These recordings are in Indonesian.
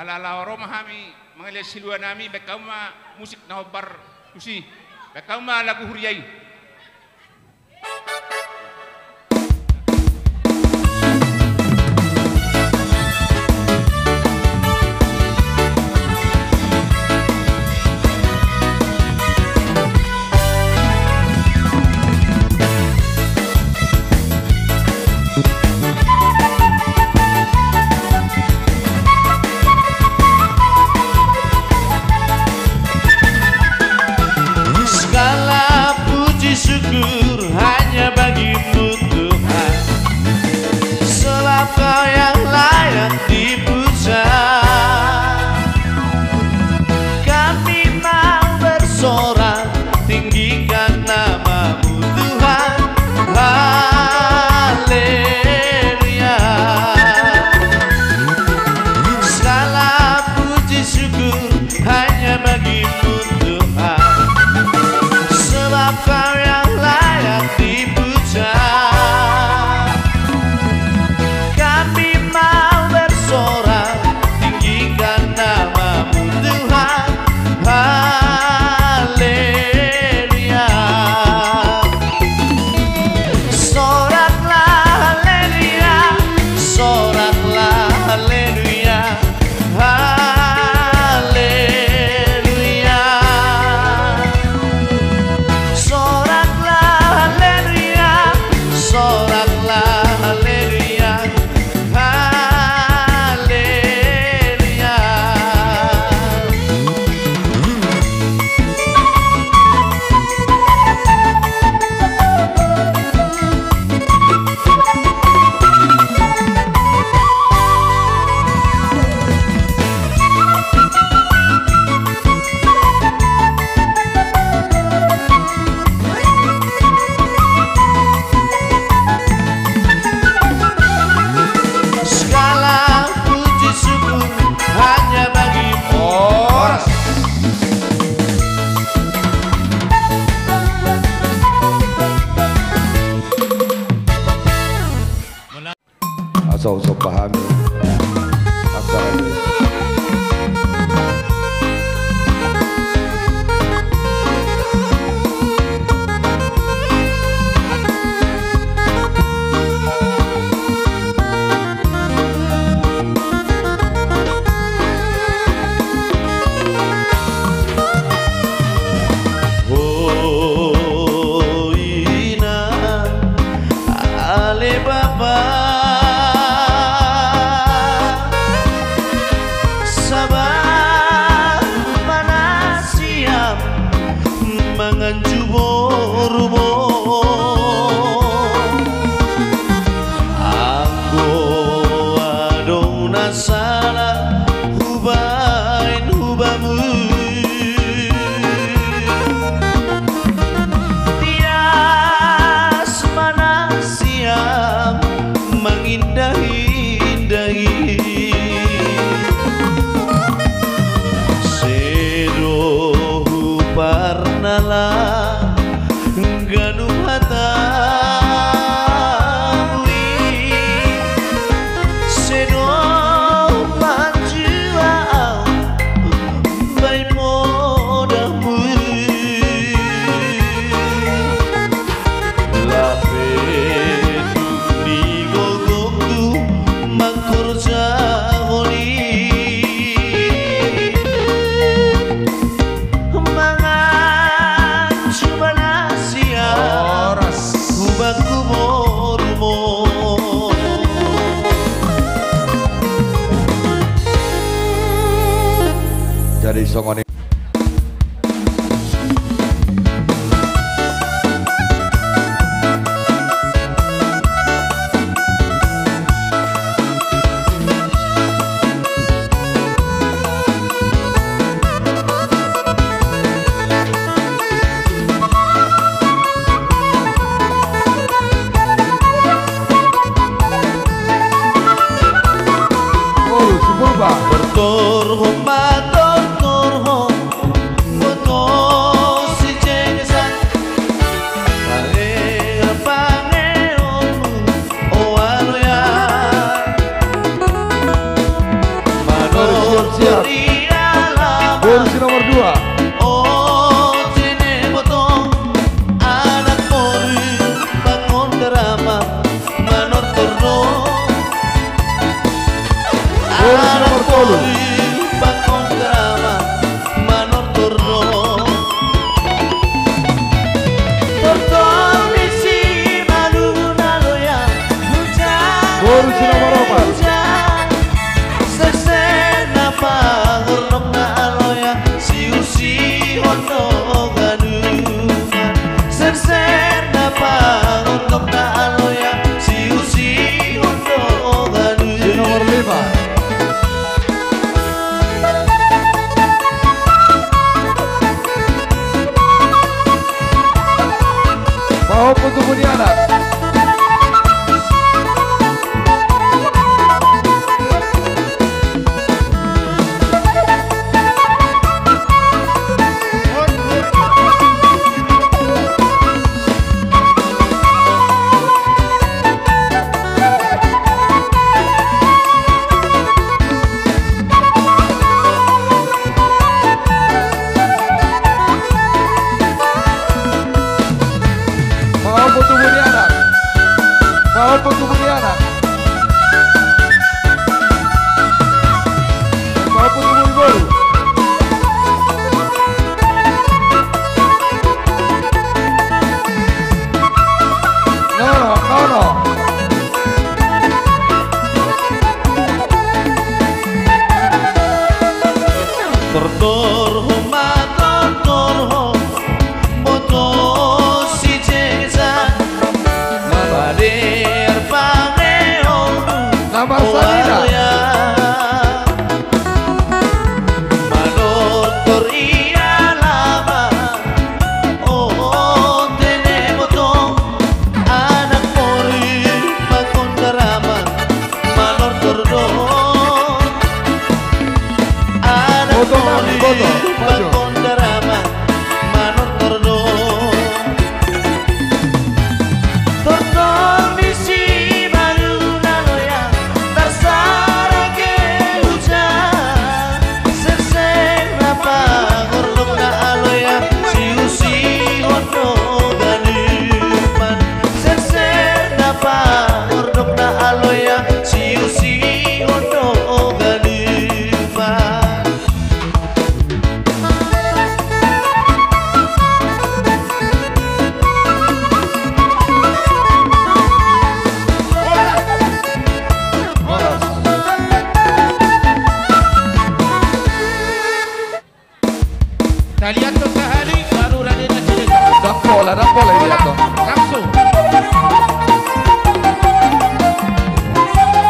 Alala romahami mengalir siluan nami bekauma musik nahobar usi bekauma lagu huriai. Sok pahami aksara itu. Jadi songone Bolu. Bakong drama manor torno Tortor misi maluna loya Bolu Sinamoropa. Sesena pangurnok na aloya siusi hono ganuman Sesena pangurnok na aloya siusi hono ganuman Nomor 5. Mau putu anak. Mau putu anak. Mau putu anak. Mau putu Bolu. No. Tortor ho mator ho moto si jeza Bader paneo Nama Salina. Manor tor iya lama Oh tenemos to anak mori bakon drama manor torno Foto, Mami, foto. Maju. bakon drama manor torno torno misi maluna loya tarsara ke hujan serseng napa gorlok na aloya siusi hono ganuman serseng napa gorlok na aloya siusi hono ganuman Taliato sehari baru Raden cerita. Dan pola ini atau. Langsung.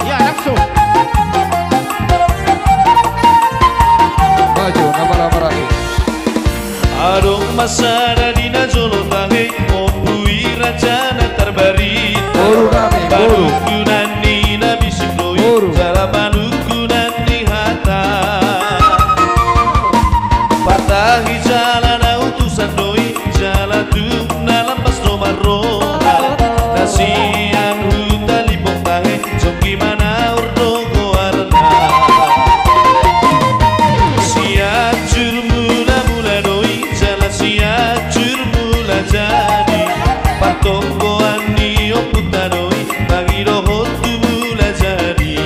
Ya langsung. Maju nama lagi. Adong masara dina jolotange Opui rajana terbarita Bolu kami, bolu. Panukunani nabi sikloi Bolu. Jala panukunani hata Patahi jalana utusan doi Jala tuna lampas romarona Nasiang huta libong tahe Joki mana urdo goarna Siacur mula doi Jala siacur mula jadi Patonggoan ni oputa doi Bagi rohotu mula jadi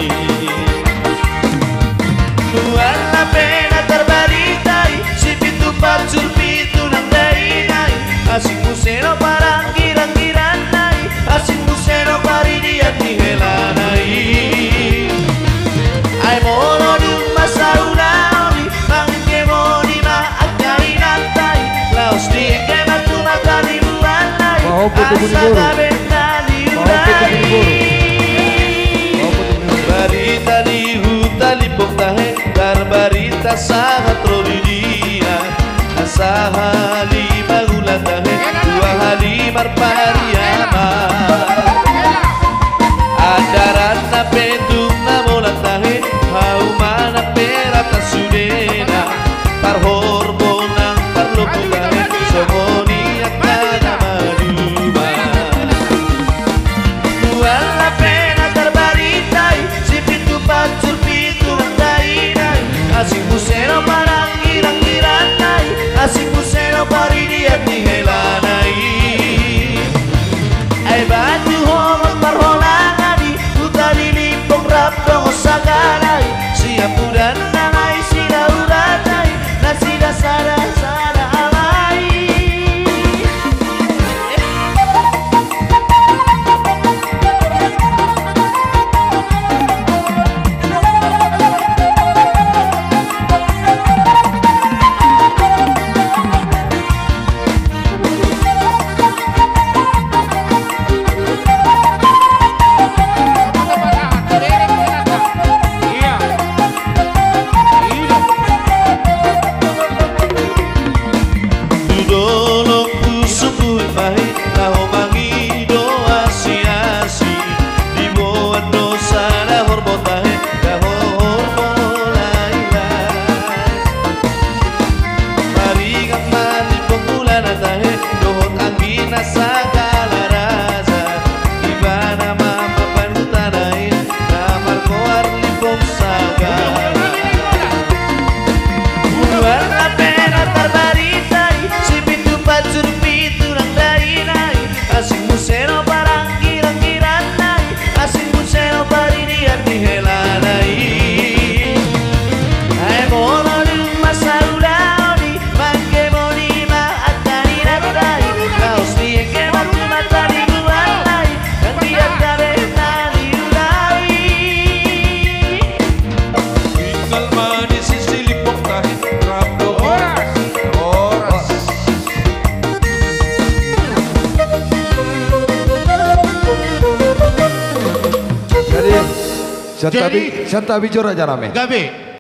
Tuan la pena terbaritai Si pintu pacur pintu nang dainai Asing musero parang girang-girang nai Asing musero paridian di helanai Ai mono dung masaulawi Mangke moni maaknya inatai Laos di kema tu makani buanai Mau putu buni Asa bolu. kabenta di Mau putu buni bolu. Mau putu buni bolu. Barita di hutan lipong tahe Barbarita sangat rodidia Asaha lima gula tahe Dua halimar pariama Adaran na pedung na mola tahe Hau mana perata sudena Parhorbonang parlopo tahe Somoni akana maduma Tuan la pena terbaritai Si pintu pacur pintu dainai Asing musero parang girang-girang nai Asing musero paridian di helanai Ai batu homot parholangani Uta dilipong rap dong osakanai Siap udan Santa Bijora jarame. Gabe.